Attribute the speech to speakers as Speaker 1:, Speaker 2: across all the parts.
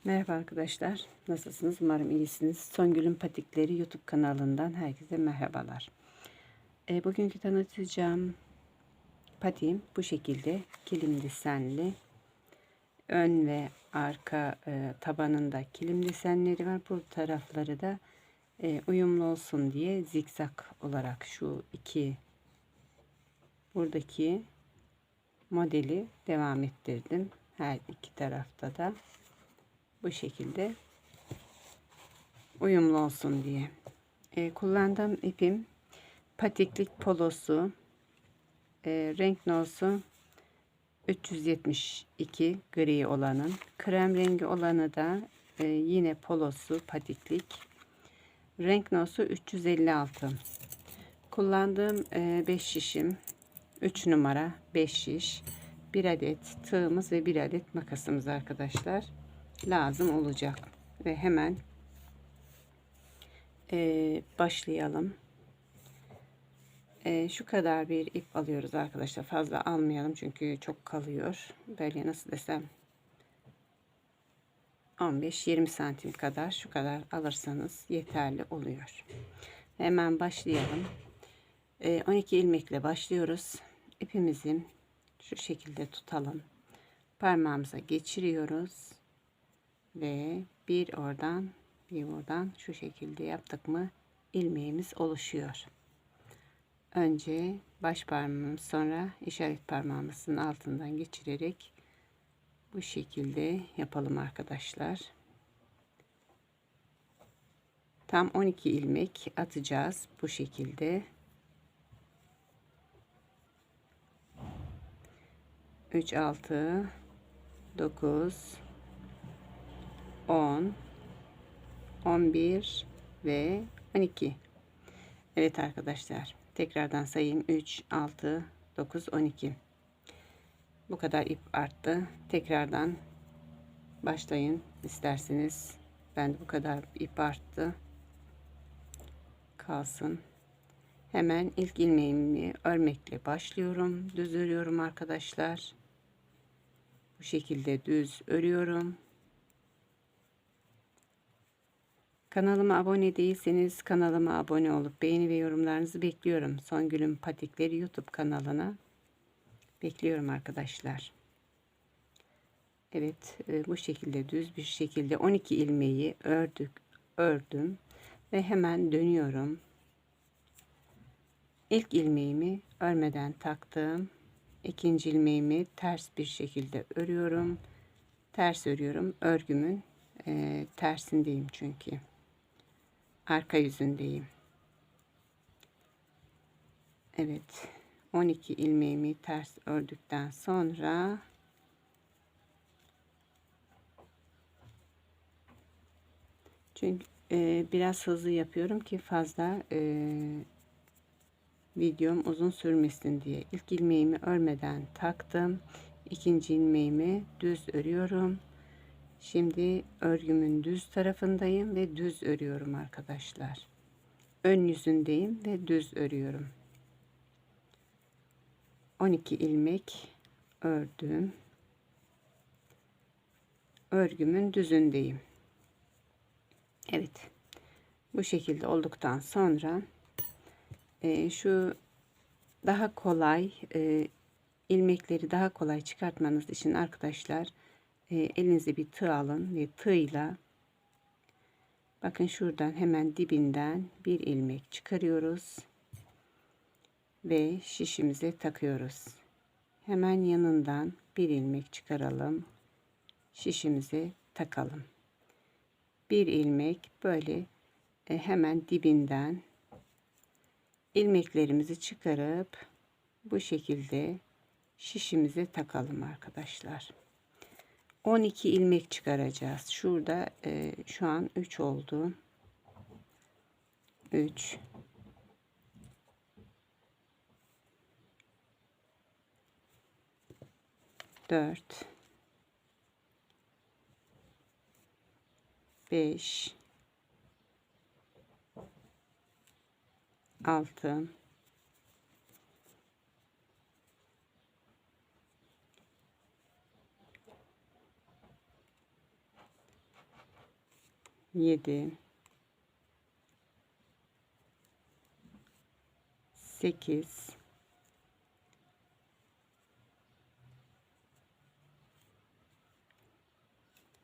Speaker 1: Merhaba arkadaşlar. Nasılsınız? Umarım iyisiniz. Songül'ün Patikleri YouTube kanalından herkese merhabalar. Bugünkü tanıtacağım patiğim bu şekilde kilim desenli. Ön ve arka tabanında kilim desenleri var. Bu tarafları da uyumlu olsun diye zikzak olarak şu iki buradaki modeli devam ettirdim. Her iki tarafta da bu şekilde uyumlu olsun diye. Kullandığım ipim patiklik polosu, renk nosu 372 gri olanın, krem rengi olanı da yine polosu patiklik, renk nosu 356. Kullandığım 5 şişim 3 numara 5 şiş, 1 adet tığımız ve 1 adet makasımız arkadaşlar lazım olacak ve hemen başlayalım. Şu kadar bir ip alıyoruz arkadaşlar. Fazla almayalım çünkü çok kalıyor. Böyle nasıl desem 15-20 santim kadar, şu kadar alırsanız yeterli oluyor. Hemen başlayalım. 12 ilmekle başlıyoruz. İpimizi şu şekilde tutalım. Parmağımıza geçiriyoruz ve bir oradan bir buradan şu şekilde yaptık mı ilmeğimiz oluşuyor. Önce baş parmağımız, sonra işaret parmağımızın altından geçirerek bu şekilde yapalım arkadaşlar. Tam 12 ilmek atacağız bu şekilde. 3 6 9 10 11 ve 12. Evet arkadaşlar, tekrardan sayayım. 3 6 9 12. Bu kadar ip arttı. Tekrardan başlayın isterseniz. Ben de bu kadar ip arttı. Kalsın. Hemen ilk ilmeğimi örmekle başlıyorum. Düz örüyorum arkadaşlar. Bu şekilde düz örüyorum. Kanalıma abone değilseniz kanalıma abone olup beğeni ve yorumlarınızı bekliyorum. Songül'ün Patikleri YouTube kanalına bekliyorum arkadaşlar. Evet, bu şekilde düz bir şekilde 12 ilmeği ördüm ve hemen dönüyorum. İlk ilmeğimi örmeden taktım. İkinci ilmeğimi ters bir şekilde örüyorum. Ters örüyorum. Örgümün tersindeyim çünkü. Arka yüzündeyim. Evet. 12 ilmeğimi ters ördükten sonra çünkü biraz hızlı yapıyorum ki fazla videom uzun sürmesin diye. İlk ilmeğimi örmeden taktım. İkinci ilmeğimi düz örüyorum. Şimdi örgümün düz tarafındayım ve düz örüyorum arkadaşlar. Ön yüzündeyim ve düz örüyorum. 12 ilmek ördüm. Örgümün düzündeyim. Evet. Bu şekilde olduktan sonra şu daha kolay ilmekleri daha kolay çıkartmanız için arkadaşlar elinize bir tığ alın ve tığla bakın şuradan hemen dibinden bir ilmek çıkarıyoruz ve şişimize takıyoruz. Hemen yanından bir ilmek çıkaralım, şişimize takalım. Bir ilmek böyle hemen dibinden ilmeklerimizi çıkarıp bu şekilde şişimize takalım arkadaşlar. 12 ilmek çıkaracağız. Şurada şu an 3 oldu. 3 4 5 6 7 7, 8,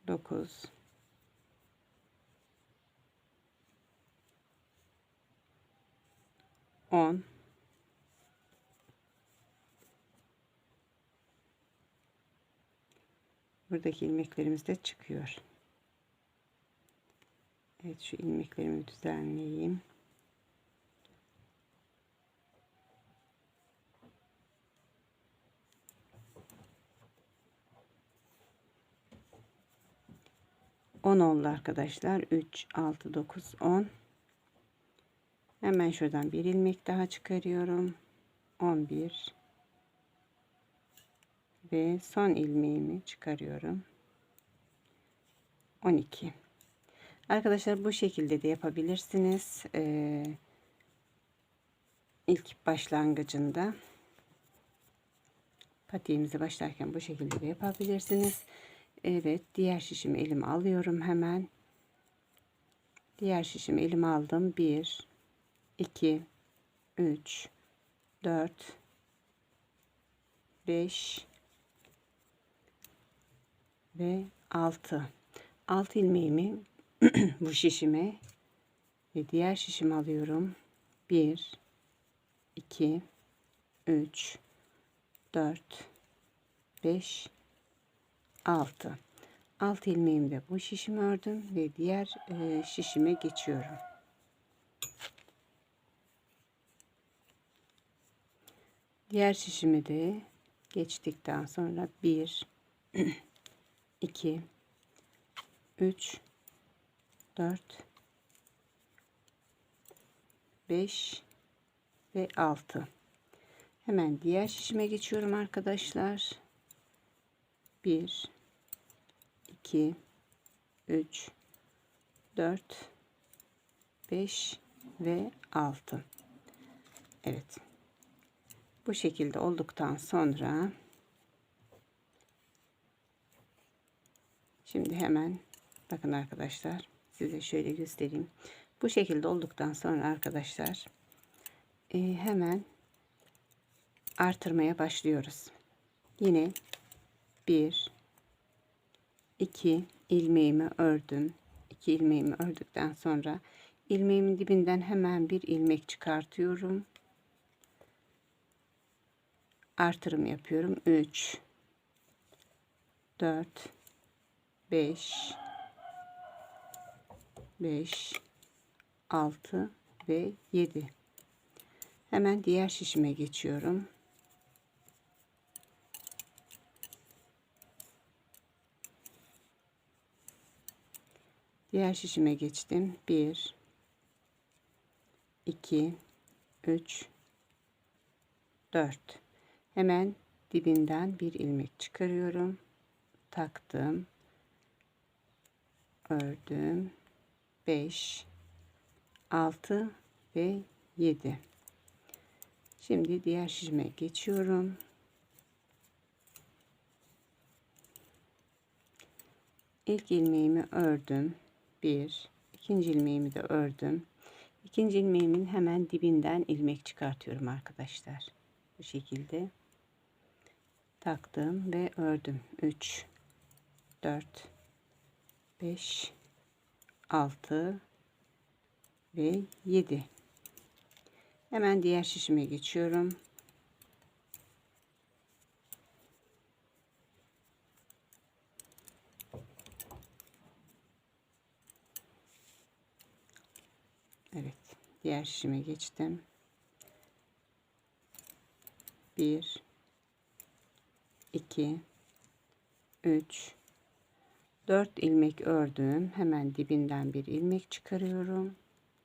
Speaker 1: 9, 10, buradaki ilmeklerimiz de çıkıyor. Evet, şu ilmeklerimi düzenleyeyim. On oldu arkadaşlar. 3, 6, 9, 10. Hemen şuradan bir ilmek daha çıkarıyorum. 11 ve son ilmeğimi çıkarıyorum. 12. Arkadaşlar bu şekilde de yapabilirsiniz. İlk başlangıcında patiğimizi başlarken bu şekilde de yapabilirsiniz. Evet, diğer şişimi elime alıyorum hemen. Diğer şişimi elime aldım. 1, 2, 3, 4, 5 ve 6. 6 ilmeğimi bu şişime ve diğer şişimi alıyorum. 1, 2, 3, 4, 5, 6. 6 ilmeğimi de bu şişime ördüm ve diğer şişime geçiyorum. Diğer şişimi de geçtikten sonra 1, 2, 3, 4, 5 ve 6. Hemen diğer şişime geçiyorum arkadaşlar. 1, 2, 3, 4, 5 ve 6. Evet. Bu şekilde olduktan sonra şimdi hemen bakın arkadaşlar, size şöyle göstereyim. Bu şekilde olduktan sonra arkadaşlar hemen artırmaya başlıyoruz. Yine 1, 2 ilmeğimi ördüm. 2 ilmeğimi ördükten sonra ilmeğimin dibinden hemen bir ilmek çıkartıyorum. Artırım yapıyorum. 3, 4, 5, 6 ve 7. Hemen diğer şişime geçiyorum. Diğer şişime geçtim. 1, 2, 3, 4. Hemen dibinden bir ilmek çıkarıyorum. Taktım. Ördüm. 5, 6 ve 7. Şimdi diğer şişime geçiyorum. İlk ilmeğimi ördüm. 1, ikinci ilmeğimi de ördüm. İkinci ilmeğimin hemen dibinden ilmek çıkartıyorum arkadaşlar. Bu şekilde taktım ve ördüm. 3, 4, 5, 6 ve 7. Hemen diğer şişime geçiyorum. Evet, diğer şişime geçtim. 1, 2, 3, 4 ilmek ördüm. Hemen dibinden bir ilmek çıkarıyorum.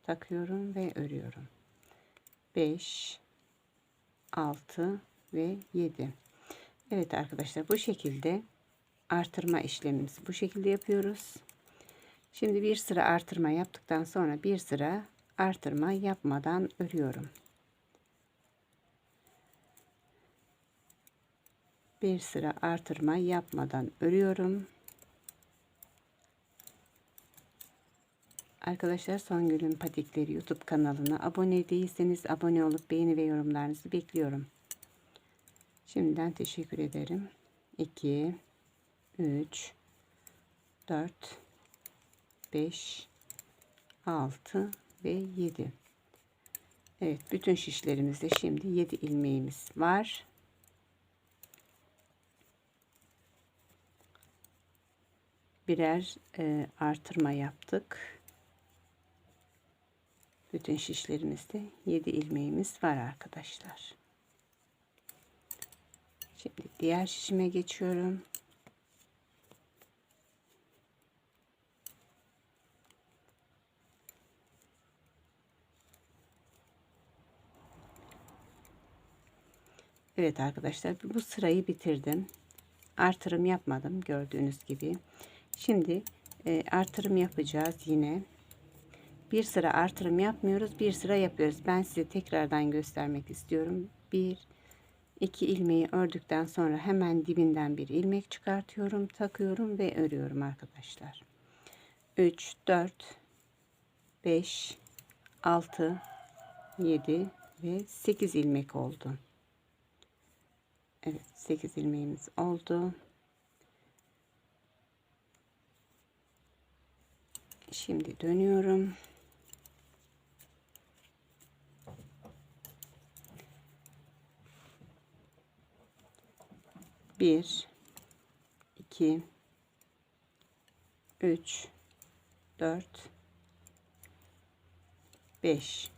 Speaker 1: Takıyorum ve örüyorum. 5, 6 ve 7. Evet arkadaşlar, bu şekilde artırma işlemimizi bu şekilde yapıyoruz. Şimdi bir sıra artırma yaptıktan sonra bir sıra artırma yapmadan örüyorum. Bir sıra artırma yapmadan örüyorum. Arkadaşlar, Songül'ün Patikleri YouTube kanalına abone değilseniz abone olup beğeni ve yorumlarınızı bekliyorum. Şimdiden teşekkür ederim. 2, 3, 4, 5, 6 ve 7. Evet, bütün şişlerimizde şimdi 7 ilmeğimiz var. Birer artırma yaptık. Bütün şişlerimizde 7 ilmeğimiz var arkadaşlar. Şimdi diğer şişime geçiyorum. Evet arkadaşlar, bu sırayı bitirdim. Artırım yapmadım gördüğünüz gibi. Şimdi artırım yapacağız yine. Bir sıra artırım yapmıyoruz, bir sıra yapıyoruz. Ben size tekrardan göstermek istiyorum. 2 ilmeği ördükten sonra hemen dibinden bir ilmek çıkartıyorum, takıyorum ve örüyorum arkadaşlar. 3, 4, 5, 6, 7 ve 8 ilmek oldu. Evet, 8 ilmeğimiz oldu. Şimdi dönüyorum. Bir, 2, 3, 4, 5.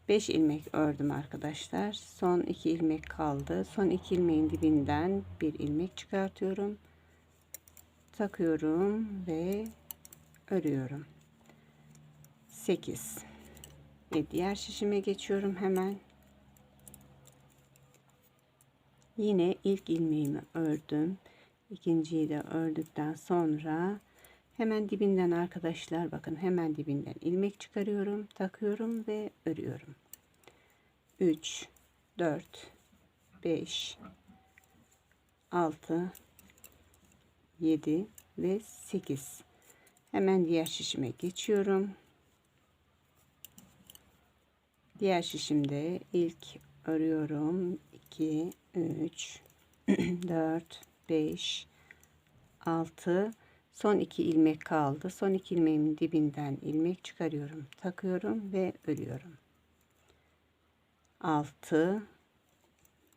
Speaker 1: 5 ilmek ördüm arkadaşlar. Son 2 ilmek kaldı. Son 2 ilmeğin dibinden bir ilmek çıkartıyorum. Takıyorum ve örüyorum. 8. Ve diğer şişime geçiyorum hemen. Yine ilk ilmeğimi ördüm. İkinciyi de ördükten sonra hemen dibinden arkadaşlar, bakın, hemen dibinden ilmek çıkarıyorum, takıyorum ve örüyorum. 3, 4, 5, 6, 7 ve 8. Hemen diğer şişime geçiyorum. Diğer şişimde ilk örüyorum. 2, 3, 4, 5, 6. Son 2 ilmek kaldı. Son 2 ilmeğimin dibinden ilmek çıkarıyorum, takıyorum ve örüyorum. 6,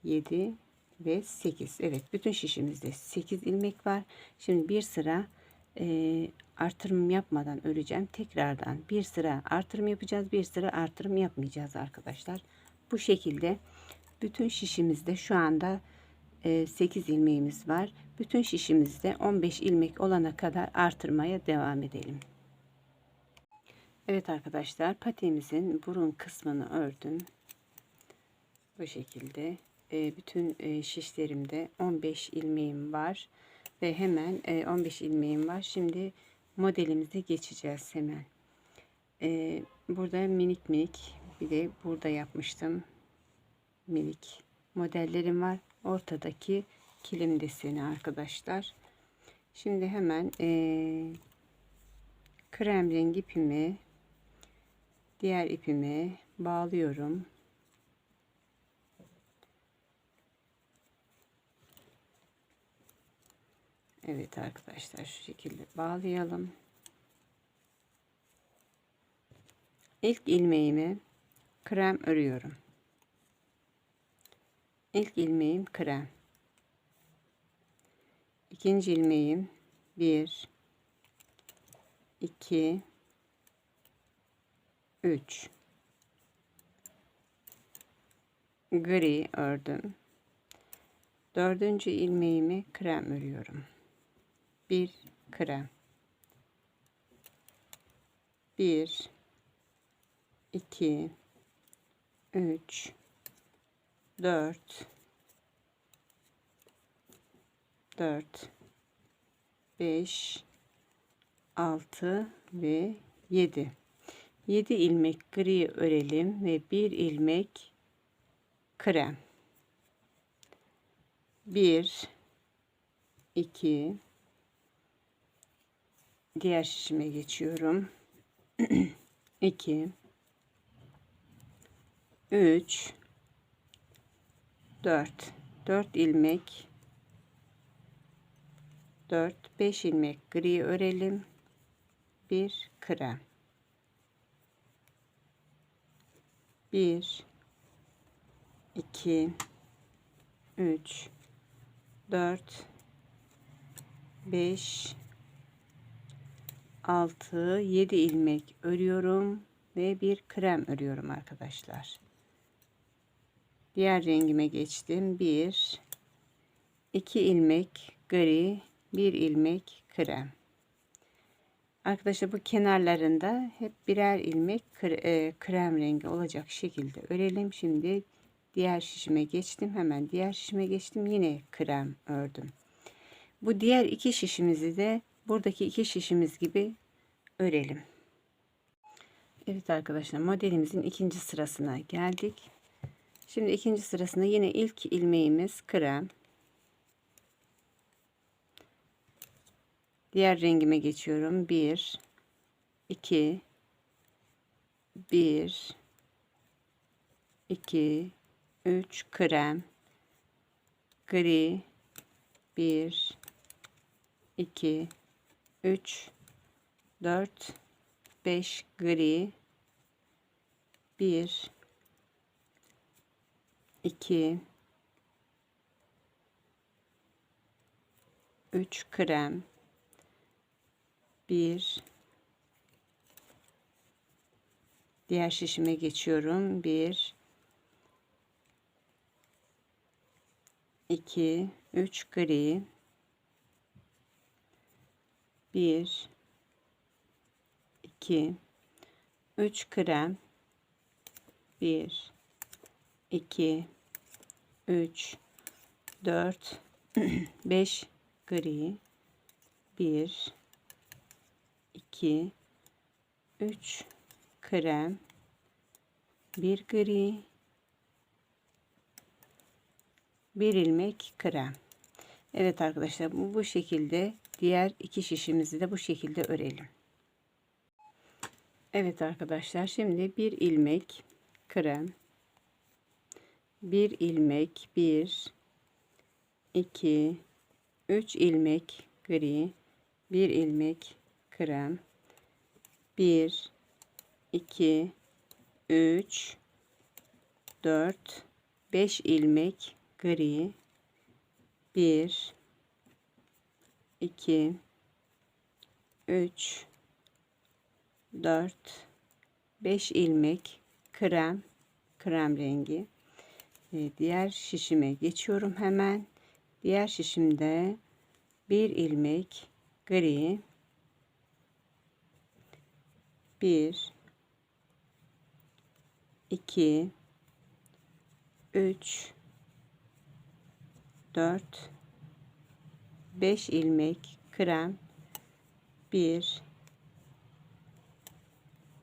Speaker 1: 7 ve 8. Evet, bütün şişimizde 8 ilmek var. Şimdi bir sıra artırım yapmadan öreceğim. Tekrardan bir sıra artırım yapacağız, bir sıra artırım yapmayacağız arkadaşlar. Bu şekilde bütün şişimizde şu anda 8 ilmeğimiz var. Bütün şişimizde 15 ilmek olana kadar artırmaya devam edelim. Evet arkadaşlar, patiğimizin burun kısmını ördüm. Bu şekilde bütün şişlerimde 15 ilmeğim var ve hemen 15 ilmeğim var. Şimdi modelimize geçeceğiz hemen. Burada minik minik, bir de burada yapmıştım minik modellerim var. Ortadaki kilim deseni arkadaşlar. Şimdi hemen krem rengi ipimi diğer ipime bağlıyorum. Evet arkadaşlar, şu şekilde bağlayalım. İlk ilmeğimi krem örüyorum. İlk ilmeğim krem. İkinci ilmeğim 1, 2, 3. Gri ördüm. Dördüncü ilmeğimi krem örüyorum. Bir krem. 1, 2, 3, 4, 5, 6 ve 7. 7 ilmek gri örelim ve bir ilmek krem. 1, 2, diğer şişime geçiyorum. 2 3 4 ilmek, 5 ilmek gri örelim. Bir krem, 1 2 3 4 5 6 7 ilmek örüyorum ve bir krem örüyorum arkadaşlar. Diğer rengime geçtim. 1 2 ilmek gri, 1 ilmek krem. Arkadaşlar bu kenarlarında hep birer ilmek krem rengi olacak şekilde örelim. Şimdi diğer şişime geçtim. Hemen diğer şişime geçtim. Yine krem ördüm. Bu diğer iki şişimizi de buradaki iki şişimiz gibi örelim. Evet arkadaşlar, modelimizin ikinci sırasına geldik. Şimdi ikinci sırasında yine ilk ilmeğimiz krem. Diğer rengime geçiyorum. 1 2 1 2 3 krem, gri, 1 2 3 4 5 gri, 1 2 3 krem, 1 diğer şişime geçiyorum. 1 2 3 gri, 1 2 3 krem, 1 2 3 4 5 gri, 1 2 3 krem, 1 gri, 1 ilmek krem. Evet arkadaşlar, bu şekilde diğer iki şişimizi de bu şekilde örelim. Evet arkadaşlar, şimdi 1 ilmek krem, 1 ilmek, 1 2 3 ilmek gri, 1 ilmek krem, 1 2 3 4 5 ilmek gri, 1 2 3 4 5 ilmek krem rengi. Diğer şişime geçiyorum hemen. Diğer şişimde 1 ilmek gri, 1 2 3 4 5 ilmek krem, 1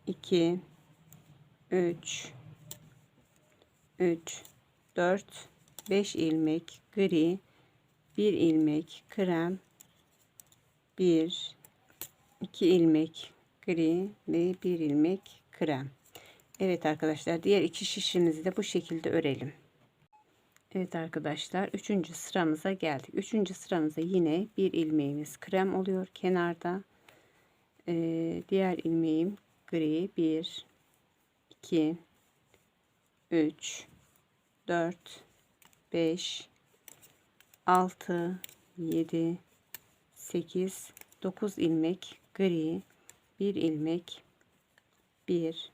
Speaker 1: 2 3 4 5 ilmek gri, 1 ilmek krem, 1 2 ilmek gri ve 1 ilmek krem. Evet arkadaşlar, diğer iki şişimizi de bu şekilde örelim. Evet arkadaşlar, 3. sıramıza geldik. 3. sıramızda yine bir ilmeğimiz krem oluyor kenarda. Diğer ilmeğim gri. 1 2 3 4 5 6 7 8 9 ilmek gri, 1 ilmek, 1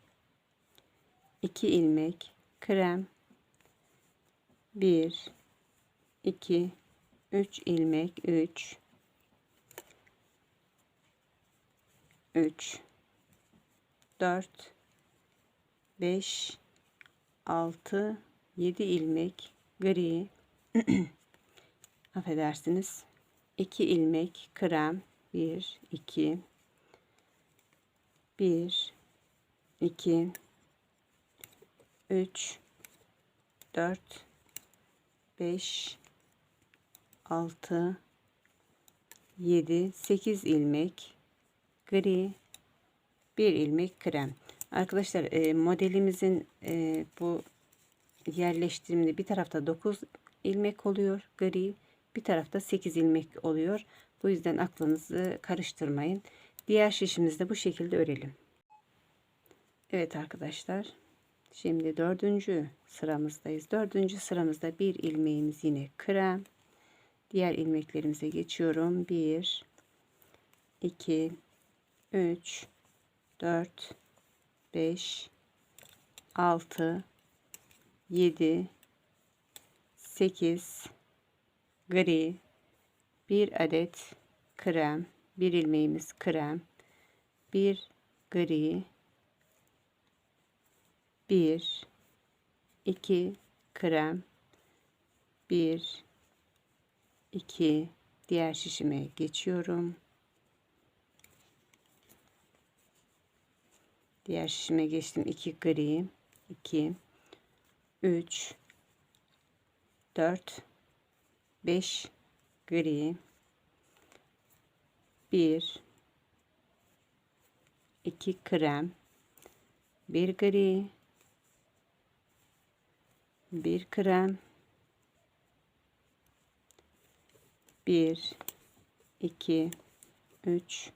Speaker 1: 2 ilmek krem, 1 2 3 ilmek, 3 4 5 6 7 ilmek gri, affedersiniz, 2 ilmek krem, 1 2 1 2 3 4 5 6 7 8 ilmek gri, bir ilmek krem. Arkadaşlar modelimizin bu yerleştiriminde bir tarafta 9 ilmek oluyor gri, bir tarafta 8 ilmek oluyor. Bu yüzden aklınızı karıştırmayın. Diğer şişimizi de bu şekilde örelim. Evet arkadaşlar, şimdi dördüncü sıramızdayız. Dördüncü sıramızda bir ilmeğimiz yine krem. Diğer ilmeklerimize geçiyorum. 1 2 3 4 5 6 7 8 gri, bir adet krem, bir ilmeğimiz krem, bir gri, 1 2 krem, 1 2, diğer şişime geçiyorum. Diğer şişime geçtim. 2 gri, 2 3 4 5 gri, 1 2 krem, 1 gri, 1 krem, 1 2 3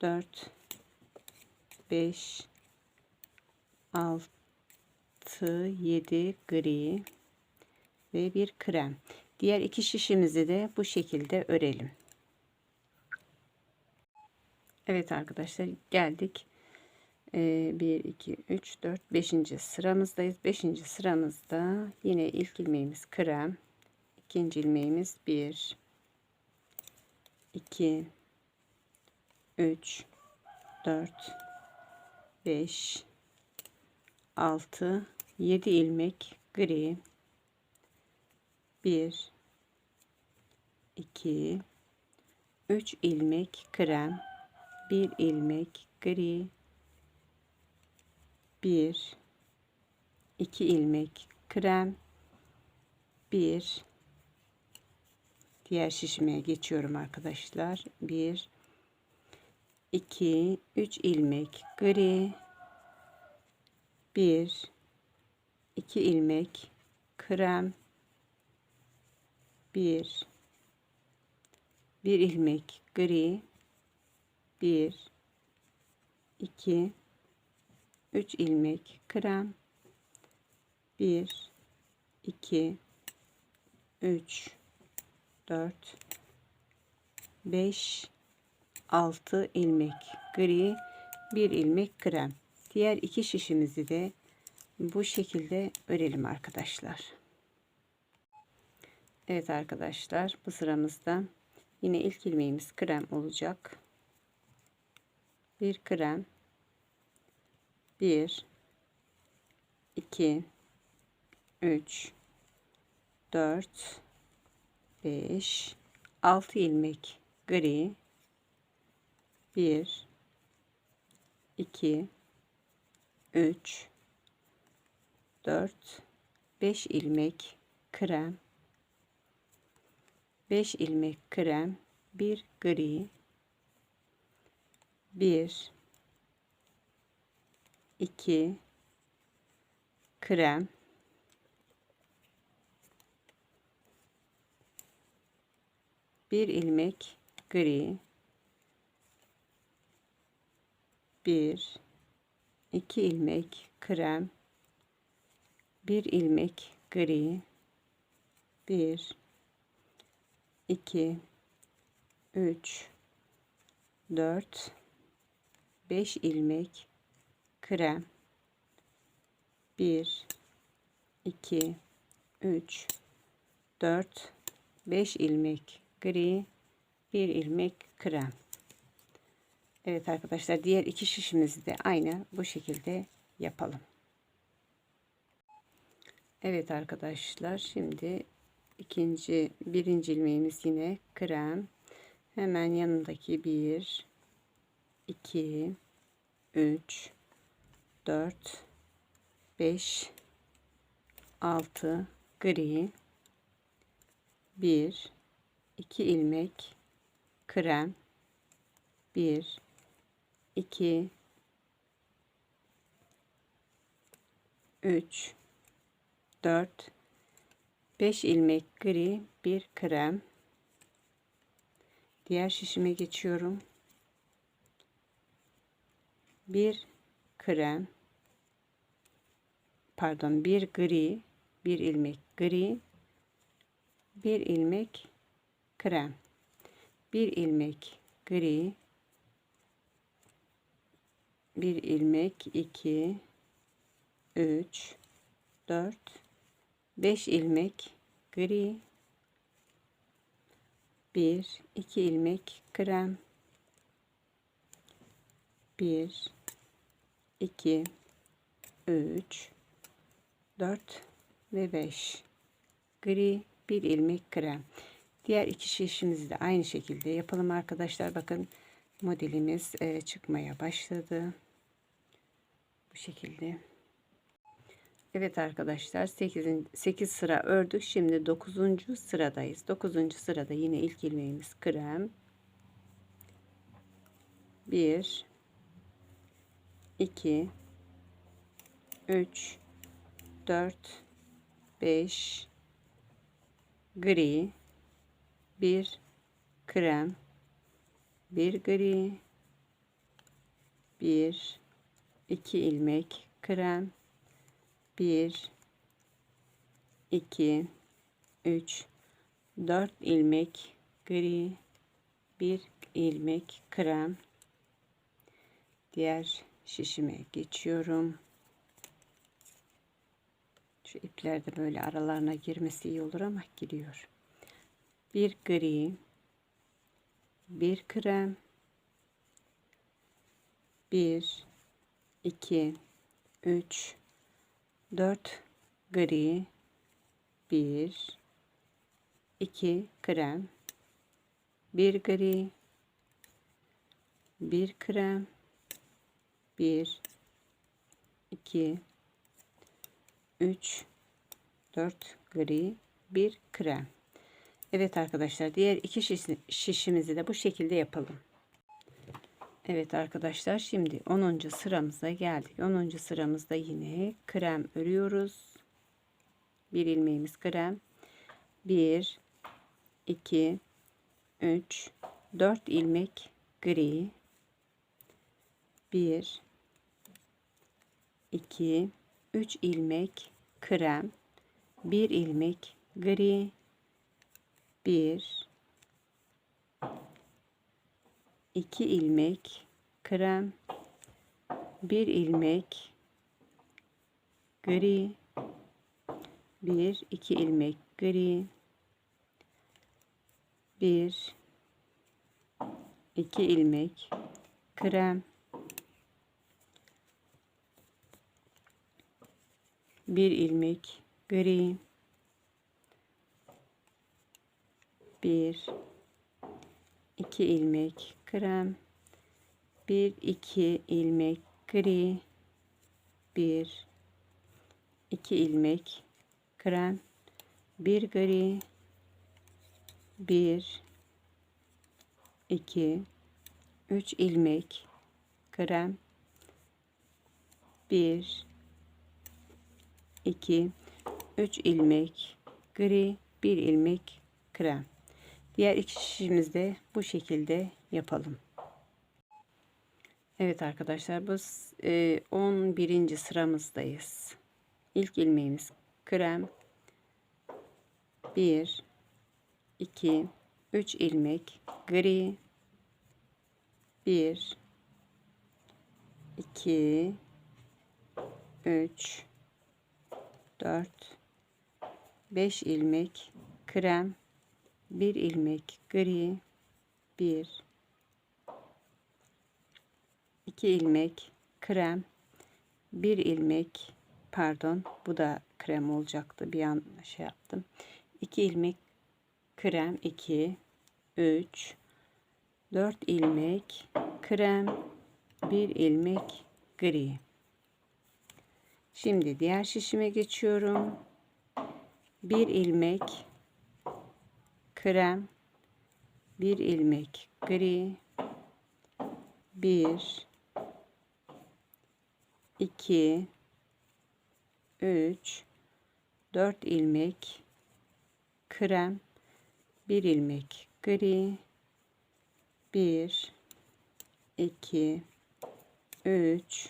Speaker 1: 4 5 6 7 gri ve bir krem. Diğer iki şişimizi de bu şekilde örelim. Evet arkadaşlar, geldik 1 2 3 4 5. sıramızdayız. 5. sıramızda yine ilk ilmeğimiz krem, ikinci ilmeğimiz 1 2 3 4 5 6 7 ilmek gri, 1 2 3 ilmek krem, 1 ilmek gri, 1 2 ilmek krem, 1, diğer şişmeye geçiyorum arkadaşlar. 1 2 3 ilmek gri, 1 2 ilmek krem, 1 ilmek gri, 1 2 3 ilmek krem, 1 2 3 4 5 6 ilmek gri, 1 ilmek krem. Diğer iki şişimizi de bu şekilde örelim arkadaşlar. Evet arkadaşlar, bu sıramızda yine ilk ilmeğimiz krem olacak. Bir krem, 1 2 3 4 5 6 ilmek gri, 1 2 3 4 5 ilmek krem, 5 ilmek krem, 1 gri, 1 2 krem, 1 ilmek gri, 1 2 ilmek krem, 1 ilmek gri, 1 2 3 4 5 ilmek krem, 1 2 3 4 5 ilmek gri, 1 ilmek krem. Evet arkadaşlar, diğer iki şişimizi de aynı bu şekilde yapalım. Evet arkadaşlar, şimdi birinci ilmeğimiz yine krem. Hemen yanındaki 1 2 3 4 5 6 gri, 1 2 ilmek krem, 1 2, 3, 4, 5 ilmek gri, bir krem. Diğer şişime geçiyorum. Bir krem, pardon, bir gri, bir ilmek gri, bir ilmek krem, bir ilmek gri, bir ilmek, 2, 3, 4, 5 ilmek gri, 1, 2 ilmek krem, 1, 2, 3, 4 ve 5 gri, bir ilmek krem. Diğer iki şişimizi de aynı şekilde yapalım arkadaşlar. Bakın modelimiz çıkmaya başladı. Bu şekilde. Evet arkadaşlar, 8 sıra ördük. Şimdi 9. sıradayız. 9. sırada yine ilk ilmeğimiz krem. 1, 2, 3, 4, 5 gri, bir krem, bir gri, bir, 2 ilmek krem, 1, 2, 3, 4 ilmek gri, bir ilmek krem. Diğer şişime geçiyorum. Şu ipler de böyle aralarına girmesi iyi olur ama giriyor. Bir gri, bir krem, 1, 2, 3, 4 gri, 1, 2 krem, bir gri, bir krem, 1, 2, 3, 4 gri, bir krem. Evet arkadaşlar, diğer iki şişimizi de bu şekilde yapalım. Evet arkadaşlar, şimdi 10. sıramıza geldik. 10. sıramızda yine krem örüyoruz. Bir ilmeğimiz krem. 1, 2, 3, 4 ilmek gri. 1, 2, 3 ilmek krem. 1 ilmek gri. 1, 2 ilmek krem, 1 ilmek gri, 1, 2 ilmek gri, 1, 2 ilmek krem, 1 ilmek gri, 1, 2 ilmek krem, 1, 2 ilmek gri, 1, 2 ilmek krem, 1 gri, 1, 2, 3 ilmek krem, 1, 2, 3 ilmek gri, 1 ilmek krem. Diğer iki şişimizi de bu şekilde yapalım. Evet arkadaşlar, bu 11. sıramızdayız. İlk ilmeğimiz krem. 1, 2, 3 ilmek gri. 1, 2, 3, 4, 5 ilmek krem. 1 ilmek gri, 1, 2 ilmek krem, 1 ilmek, pardon, bu da krem olacaktı, bir an şey yaptım. 2 ilmek krem, 2, 3, 4 ilmek krem, 1 ilmek gri. Şimdi diğer şişime geçiyorum. 1 ilmek krem, 1 ilmek gri, 1, 2, 3, 4 ilmek krem, 1 ilmek gri, 1, 2, 3,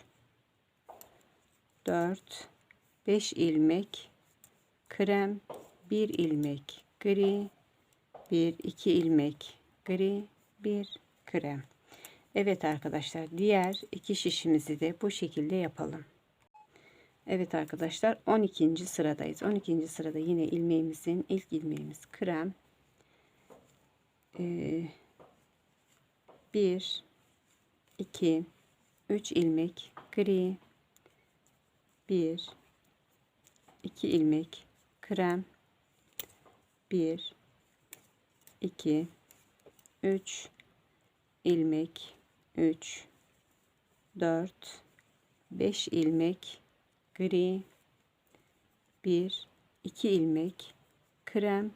Speaker 1: 4, 5 ilmek krem, 1 ilmek gri, 1, 2 ilmek gri, 1 krem. Evet arkadaşlar, diğer iki şişimizi de bu şekilde yapalım. Evet arkadaşlar, 12. sıradayız. 12. sırada yine ilmeğimizin ilk ilmeğimiz krem. 1, 2, 3 ilmek gri, 1, 2 ilmek krem, 1, 2, 3 ilmek, 3, 4, 5 ilmek gri, 1, 2 ilmek krem,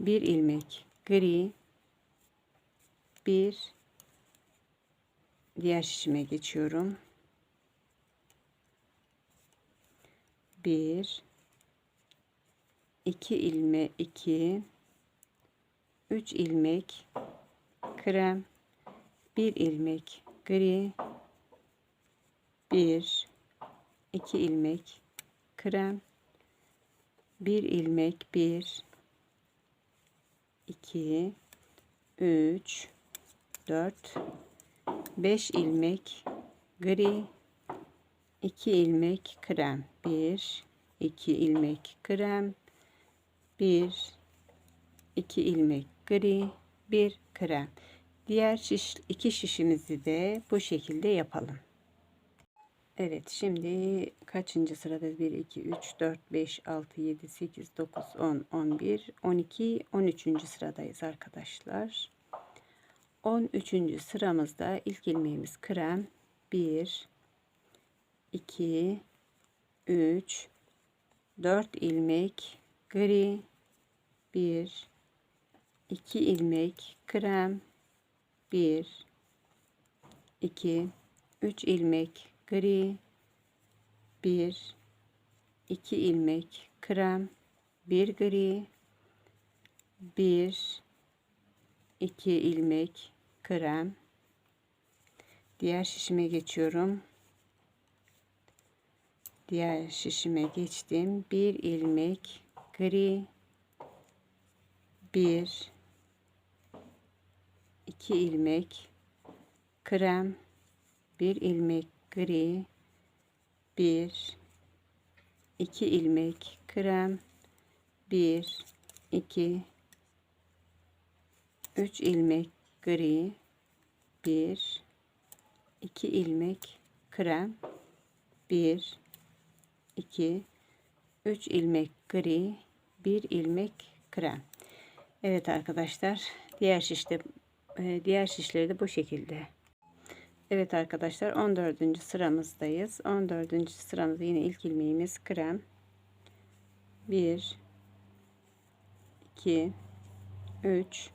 Speaker 1: 1 ilmek gri, 1, diğer şişime geçiyorum. 1, 2 ilmek, 2, 3 ilmek krem, 1 ilmek gri, 1, 2 ilmek krem, 1 ilmek, 1, 2, 3, 4, 5 ilmek gri, 2 ilmek krem, 1, 2 ilmek krem, 1, 2 ilmek gri, 1 krem. Diğer iki şişimizi de bu şekilde yapalım. Evet, şimdi kaçıncı sırada? 1, 2, 3, 4, 5, 6, 7, 8, 9, 10, 11, 12, 13. sıradayız arkadaşlar. 13. sıramızda ilk ilmeğimiz krem. 1, 2, 3, 4 ilmek gri, 1, 2 ilmek krem, 1, 2, 3 ilmek gri, 1, 2 ilmek krem, 1 gri, 1, 2 ilmek krem. Diğer şişime geçiyorum. Diğer şişime geçtim. 1 ilmek gri, 1, 2 ilmek krem, 1 ilmek gri, 1, 2 ilmek krem, 1, 2, 3 ilmek gri, 1, 2 ilmek krem, 1, 2, 3 ilmek gri, 1 ilmek krem. Evet arkadaşlar, diğer şişleri de bu şekilde. Evet arkadaşlar, 14. sıramızdayız. 14. sıramızda yine ilk ilmeğimiz krem. 1, 2, 3,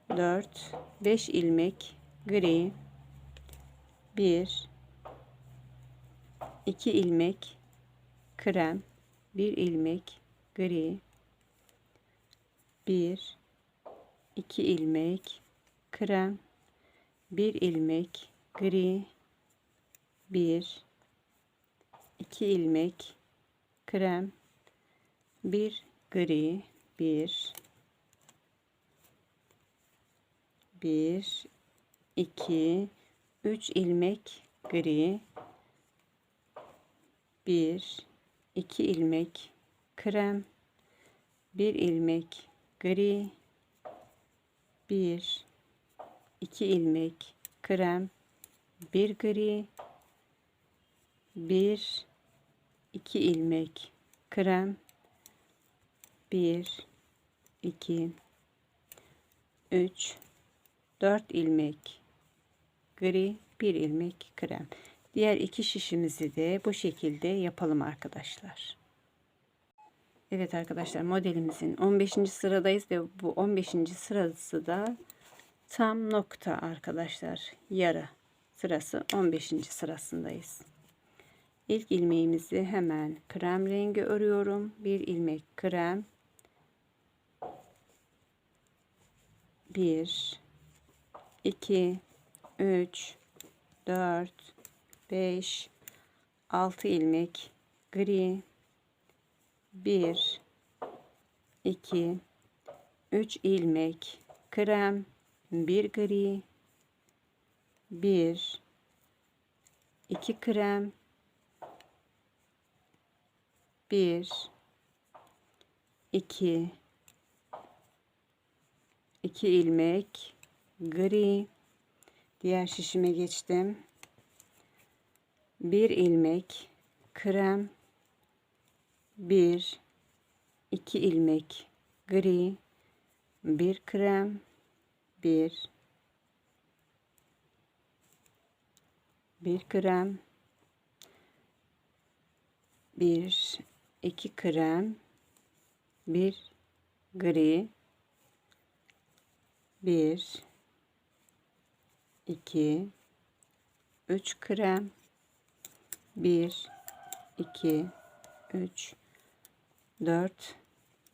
Speaker 1: 4, 5 ilmek gri, 1, 2 ilmek krem, 1 ilmek gri, 1, 2 ilmek krem, 1 ilmek gri, 1, 2 ilmek krem, 1 gri, 1, 1, 2, 3 ilmek gri, 1, 2 ilmek krem, 1 ilmek gri, 1, 2 ilmek krem, 1 gri, 1, 2 ilmek krem, 1, 2, 3, 4 ilmek gri, 1 ilmek krem. Diğer iki şişimizi de bu şekilde yapalım arkadaşlar. Evet arkadaşlar, modelimizin 15. sıradayız ve bu 15. sırası da tam nokta arkadaşlar. Yarı sırası 15. sırasındayız. İlk ilmeğimizi hemen krem rengi örüyorum. Bir ilmek krem. 1 2 3 4 5 6 ilmek gri. 1 2 3 ilmek krem, 1 gri, 1 2 krem, 1 2 2 ilmek gri. Diğer şişime geçtim. 1 ilmek krem, 1 2 ilmek gri, 1 krem, 1 krem, 1 2 krem, 1 gri, 1 2 3 krem, 1 2 3 4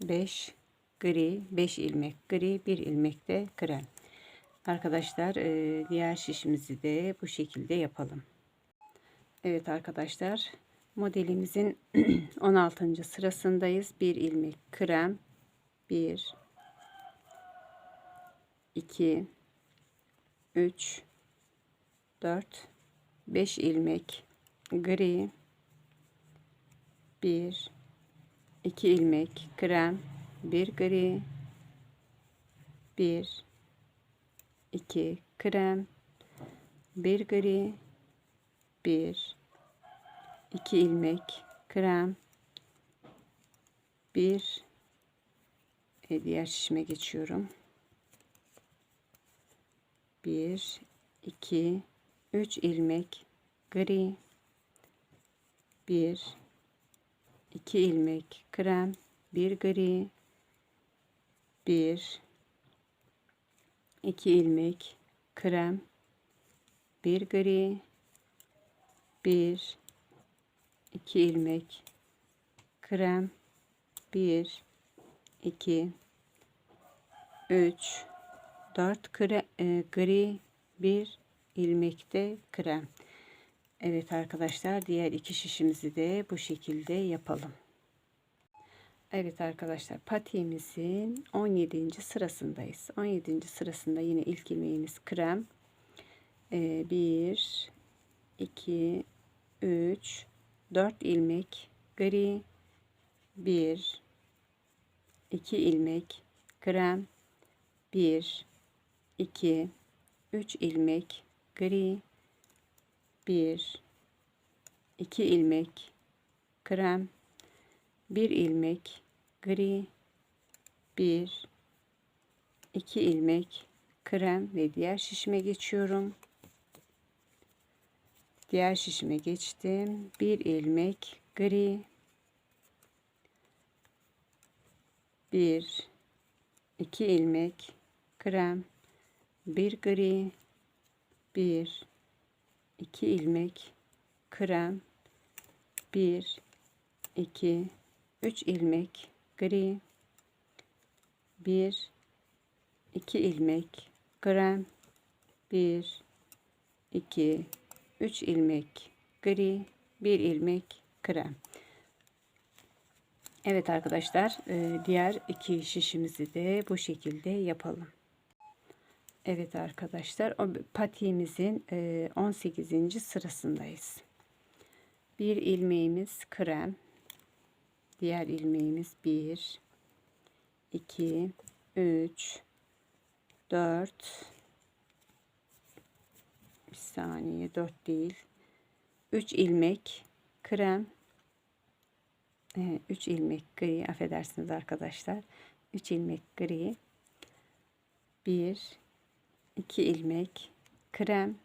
Speaker 1: 5 gri, 5 ilmek gri, 1 ilmek de krem. Arkadaşlar diğer şişimizi de bu şekilde yapalım. Evet arkadaşlar, modelimizin 16. sırasındayız. 1 ilmek krem, 1 2 3 4 5 ilmek gri, 1 2 ilmek krem, 1 gri, 1 2 krem, 1 gri, 1 2 ilmek krem, 1 diğer şişime geçiyorum. 1 2 3 ilmek gri, 1 2 ilmek krem, 1 gri, 1 2 ilmek krem, 1 gri, 1 2 ilmek krem, 1 2 3 4 gri, 1 ilmek de krem. Evet arkadaşlar, diğer iki şişimizi de bu şekilde yapalım. Evet arkadaşlar, patiğimizin 17. sırasındayız. 17. sırasında yine ilk ilmeğimiz krem. 1 2 3 4 ilmek gri, 1 2 ilmek krem, 1 2 3 ilmek gri, 1 2 ilmek krem, 1 ilmek gri, 1 2 ilmek krem ve diğer şişime geçiyorum. Diğer şişime geçtim. 1 ilmek gri, 1 2 ilmek krem, 1 gri, 1 2 ilmek krem, 1 2 3 ilmek gri, 1 2 ilmek krem, 1 2 3 ilmek gri, 1 ilmek krem. Evet arkadaşlar, diğer iki şişimizi de bu şekilde yapalım. Evet arkadaşlar, o patiğimizin 18. sırasındayız. Bir ilmeğimiz krem, diğer ilmeğimiz 1 2 3 4 bir saniye, 4 değil, 3 ilmek krem, 3 ilmek gri, affedersiniz arkadaşlar, 3 ilmek gri, 1 2 ilmek krem,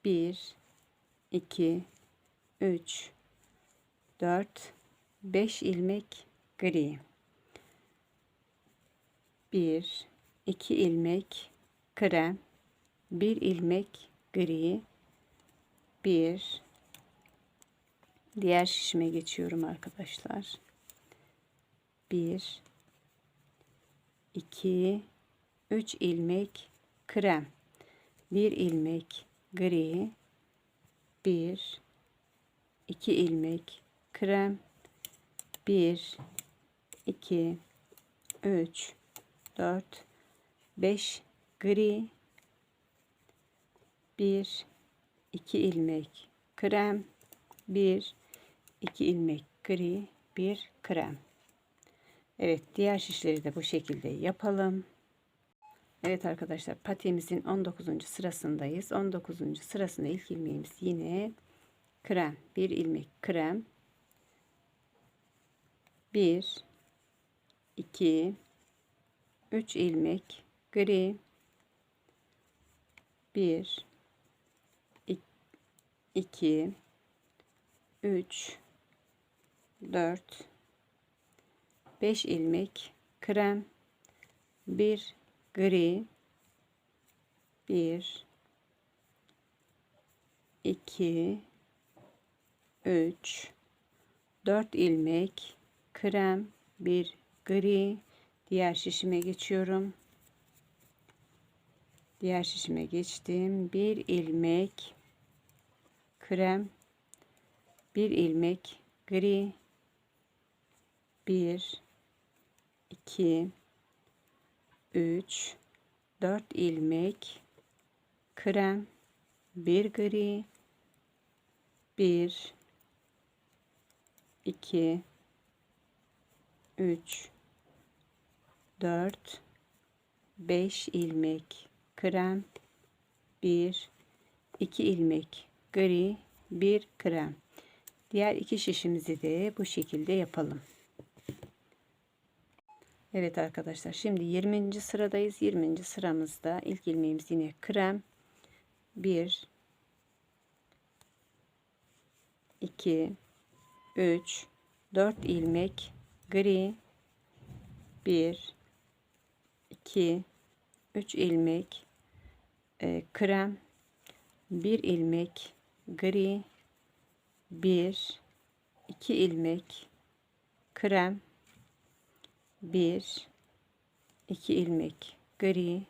Speaker 1: 1 2 3 4 5 ilmek gri, 1 2 ilmek krem, 1 ilmek gri, 1 Diğer şişime geçiyorum arkadaşlar. 1 2 3 ilmek krem, 1 ilmek gri, 1 2 ilmek krem, 1 2 3 4 5 gri, 1 2 ilmek krem, 1 2 ilmek gri, 1 krem. Evet, diğer şişleri de bu şekilde yapalım. Evet arkadaşlar, patiğimizin 19. sırasındayız. 19. sırasında ilk ilmeğimiz yine krem, 1 ilmek krem, 1 2 3 ilmek gri, 1 2 3 4 5 ilmek krem, 1 gri, 1 2 3 4 ilmek krem, 1 gri. Diğer şişime geçiyorum. Diğer şişime geçtim. 1 ilmek krem, 1 ilmek gri, 1 2 3 4 ilmek krem, 1 gri, 1 2 3 4 5 ilmek krem, 1 2 ilmek gri, 1 krem. Diğer iki şişimizi de bu şekilde yapalım. Evet arkadaşlar, şimdi 20. sıradayız. 20. sıramızda ilk ilmeğimiz yine krem, 1 2 3 4 ilmek gri, 1 2 3 ilmek krem, 1 ilmek gri, 1 2 ilmek krem, 1 2 ilmek gri,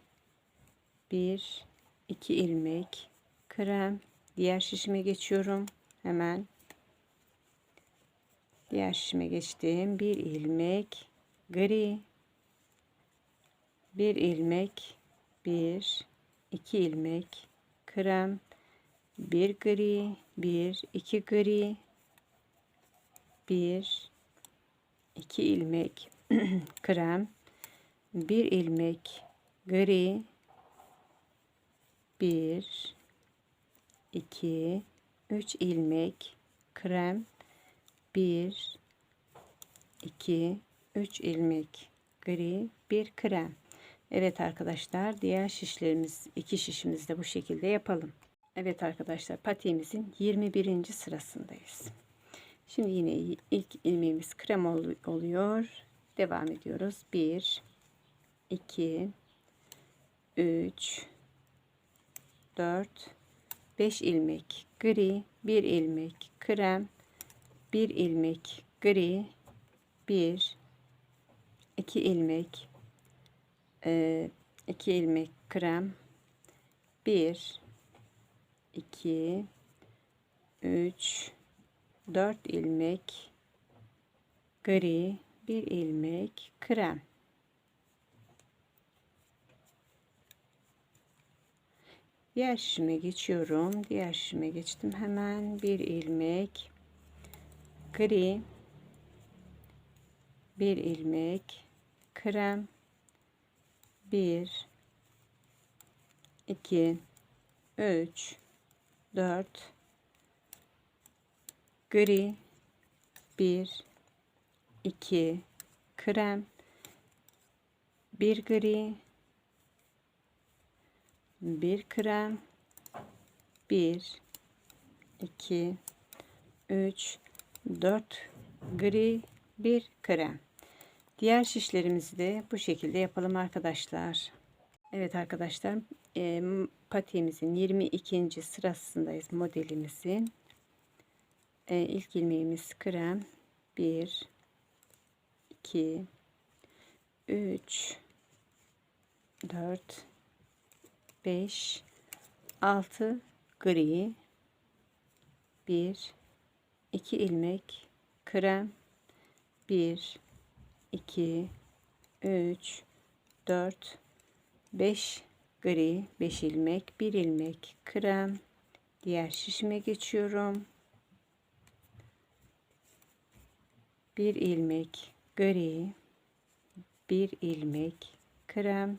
Speaker 1: 1 2 ilmek krem. Diğer şişime geçiyorum. Hemen diğer şişime geçtim. 1 ilmek gri, 1 ilmek, 1 2 ilmek krem, 1 gri, 1 2 gri, 1 2 ilmek krem, 1 ilmek gri, 1 2 3 ilmek krem, 1 2 3 ilmek gri, 1 krem. Evet arkadaşlar, diğer şişlerimiz, iki şişimizi de bu şekilde yapalım. Evet arkadaşlar, patiğimizin 21. sırasındayız. Şimdi yine ilk ilmeğimiz krem oluyor. Devam ediyoruz. 1 2 3 4 5 ilmek gri, 1 ilmek krem, 1 ilmek gri, 1 2 ilmek 2 ilmek krem, 1 2 3 4 ilmek gri, 1 ilmek krem. Diğer şişime geçiyorum. Diğer şişime geçtim. Hemen 1 ilmek gri, 1 ilmek krem, 1 2 3 4 gri, 1 2 krem, 1 gri, 1 krem, 1 2 3 4 gri, 1 krem. Diğer şişlerimizi de bu şekilde yapalım arkadaşlar. Evet arkadaşlar, patiğimizin 22. sırasındayız modelimizin. İlk ilmeğimiz krem. 1 2 3 4 5 6 gri, 1 2 ilmek krem, 1 2 3 4 5 gri, 5 ilmek, 1 ilmek krem. Diğer şişime geçiyorum. 1 ilmek gri, 1 ilmek krem,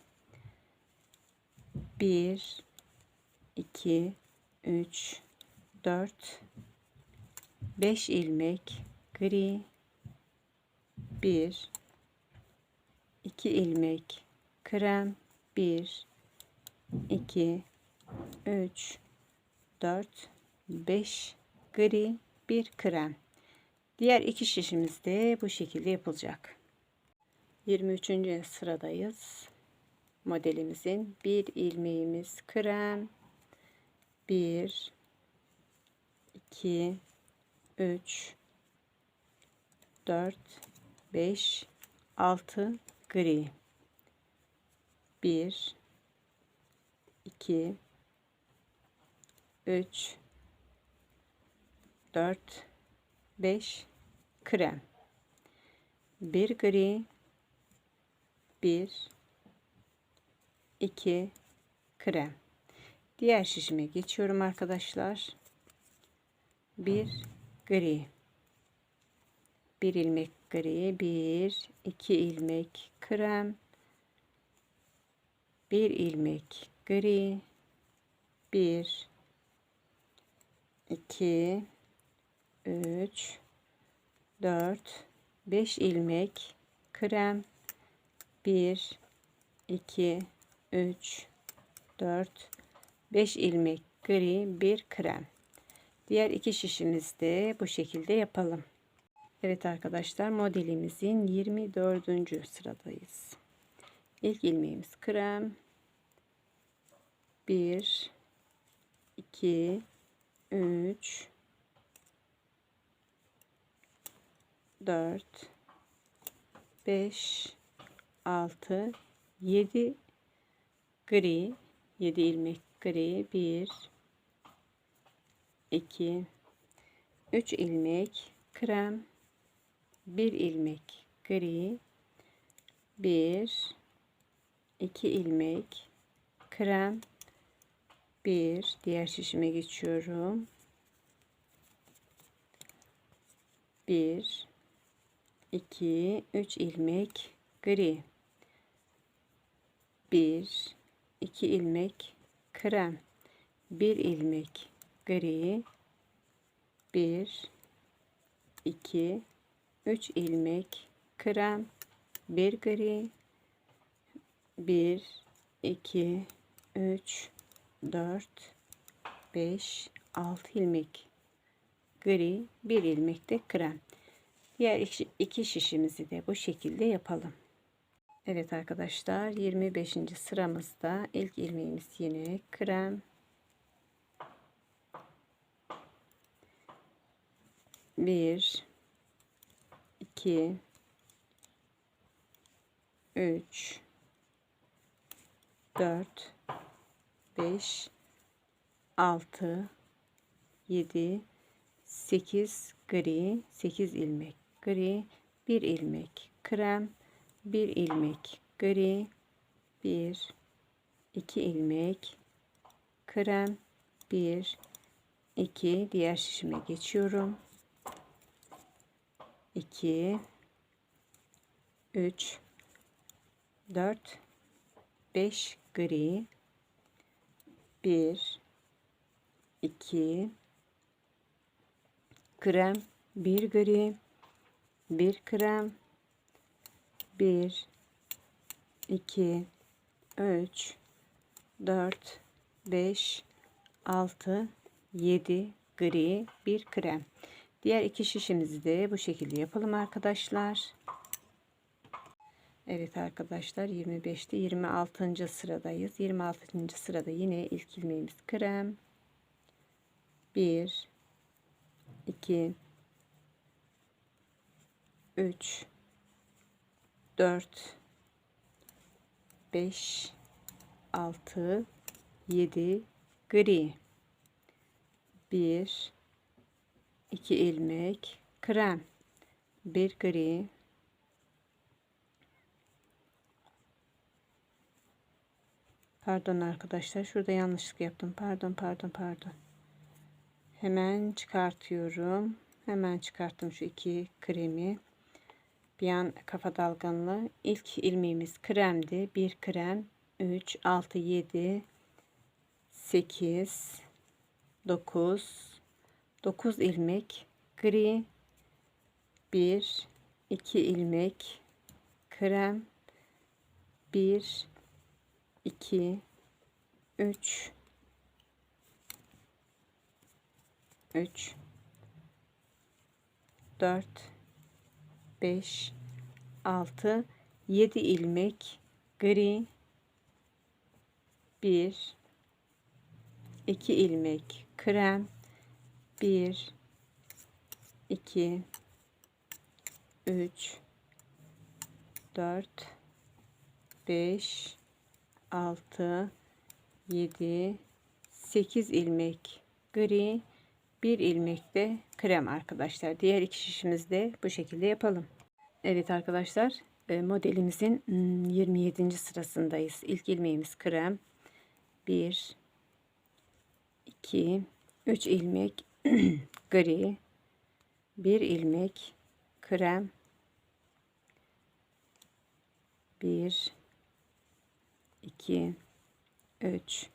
Speaker 1: 1 2 3 4 5 ilmek gri, 1 2 ilmek krem, 1 2 3 4 5 gri, 1 krem. Diğer iki şişimiz de bu şekilde yapılacak. 23. sıradayız. Modelimizin bir ilmeğimiz krem, 1 2 3 4 5 6 gri, 1 2 3 4 5 krem, 1 gri, 1 2 krem. Diğer şişime geçiyorum arkadaşlar. 1 gri, 1 ilmek gri, 1 2 ilmek krem, 1 ilmek gri, 1 2 3 4 5 ilmek krem, 1 2 3 4 5 ilmek gri, 1 krem. Diğer iki şişimizi de bu şekilde yapalım. Evet arkadaşlar, modelimizin 24. sıradayız. İlk ilmeğimiz krem, 1 2 3 4 5 6 7 gri, 7 ilmek gri, 1 2 3 ilmek krem, 1 ilmek gri, 1 2 ilmek krem, 1 diğer şişime geçiyorum. 1 2 3 ilmek gri, 1 2 ilmek krem, 1 ilmek gri, 1 2 3 ilmek krem, 1 gri, 1 2 3 4 5 6 ilmek gri, 1 ilmek de krem. Diğer iki şişimizi de bu şekilde yapalım. Evet arkadaşlar, 25. sıramızda ilk ilmeğimiz yine krem, 1 2 3 4 5 6 7 8 gri, 8 ilmek gri, 1 ilmek krem, 1 ilmek gri, 1 2 ilmek krem, 1 2 diğer şişime geçiyorum. 2 3 4 5 gri, 1 2 krem, 1 gri, 1 krem, 1 2 3 4 5 6 7 gri, 1 krem. Diğer iki şişimizi de bu şekilde yapalım arkadaşlar. Evet arkadaşlar, 25'te 26. sıradayız. 26. sırada yine ilk ilmeğimiz krem, 1 2, 3, 4, 5, 6, 7 gri, 1, 2 ilmek krem, 1 gri, pardon arkadaşlar, şurada yanlışlık yaptım, pardon, hemen çıkartıyorum, hemen çıkarttım şu iki kremi. Bir an kafa dalgınlığı. İlk ilmeğimiz kremdi, 1 krem, 3, 6, 7, 8, 9 ilmek gri, 1, 2 ilmek krem, 1, 2, 3, 4, 5, 6, 7 ilmek gri, 1, 2 ilmek krem, 1, 2, 3, 4, 5, 6, 7, 8 ilmek gri, 1 ilmek de krem arkadaşlar. Diğer iki şişimizi de bu şekilde yapalım. Evet arkadaşlar, modelimizin 27. sırasındayız. İlk ilmeğimiz krem, 1, 2, 3 ilmek gri, 1 ilmek krem, 1, 2, 3,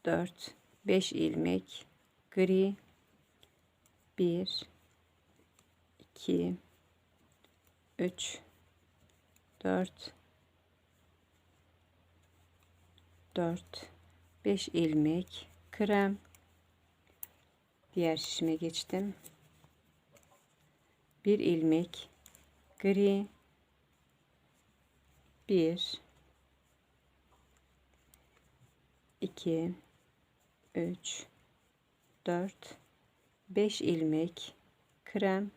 Speaker 1: 4, 5 ilmek gri, 1, 2, 3, 4, 5 ilmek krem. Diğer şişime geçtim. 1 ilmek gri, 1, 2, 3, 4, 5 ilmek krem,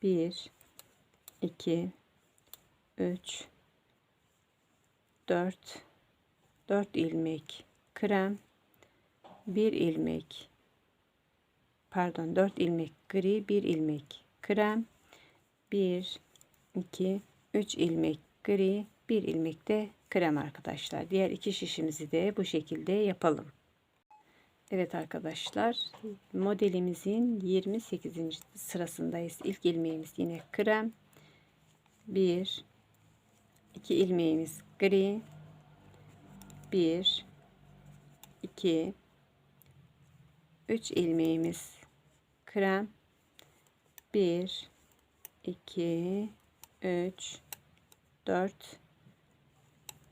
Speaker 1: 1, 2, 3, 4 ilmek krem, 1 ilmek, pardon, 4 ilmek gri, 1 ilmek krem, 1, 2, 3 ilmek gri, 1 ilmek de krem arkadaşlar. Diğer iki şişimizi de bu şekilde yapalım. Evet arkadaşlar, modelimizin 28. sırasındayız. İlk ilmeğimiz yine krem, 1, 2 ilmeğimiz gri, 1, 2, 3 ilmeğimiz krem, 1, 2, 3, 4,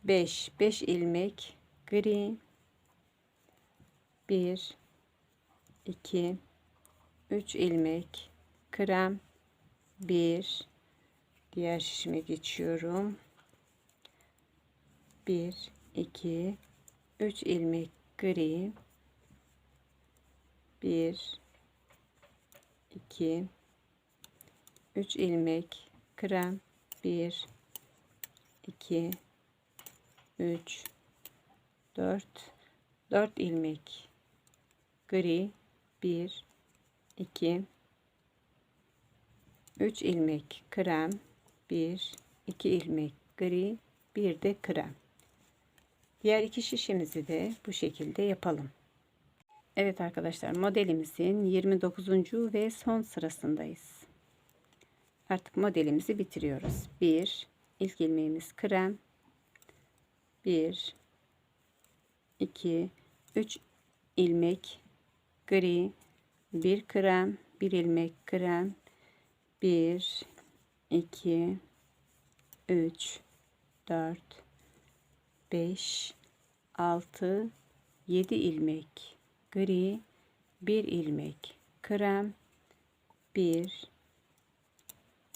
Speaker 1: 5 ilmek gri, 1, 2, 3 ilmek krem, 1, diğer şişime geçiyorum, 1, 2, 3 ilmek gri, 1, 2, 3 ilmek krem, 1, 2, 3, 4 ilmek gri, 1, 2, 3 ilmek krem, 1, 2 ilmek gri, 1 de krem. Diğer iki şişimizi de bu şekilde yapalım. Evet arkadaşlar, modelimizin 29. ve son sırasındayız. Artık modelimizi bitiriyoruz. 1, ilk ilmeğimiz krem, 1, 2, 3 ilmek gri, 1 krem, 1 ilmek krem, 1, 2, 3, 4, 5, 6, 7 ilmek gri, 1 ilmek krem, 1,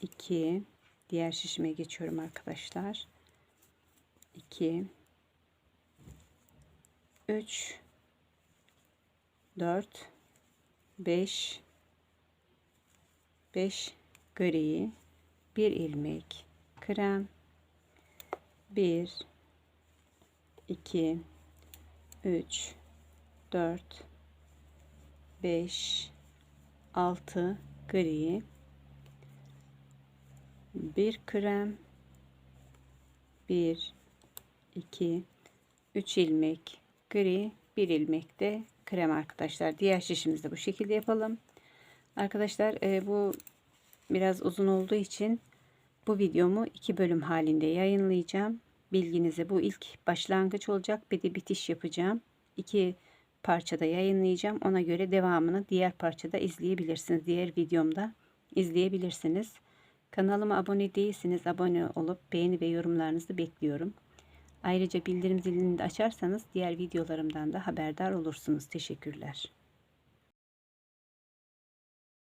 Speaker 1: 2, diğer şişime geçiyorum arkadaşlar, 2, 3, 4, 5 gri, 1 ilmek krem, 1 2 3 4 5 6 gri, 1 krem, 1 2 3 ilmek gri, 1 ilmek de krem arkadaşlar. Diğer şişimizi de bu şekilde yapalım. Arkadaşlar bu biraz uzun olduğu için bu videomu 2 bölüm halinde yayınlayacağım. Bilginize, bu ilk başlangıç olacak. Bir de bitiş yapacağım. 2 parçada yayınlayacağım. Ona göre devamını diğer parçada izleyebilirsiniz. Diğer videomda izleyebilirsiniz. Kanalıma abone değilsiniz. Abone olup beğeni ve yorumlarınızı bekliyorum. Ayrıca bildirim zilini de açarsanız diğer videolarımdan da haberdar olursunuz. Teşekkürler.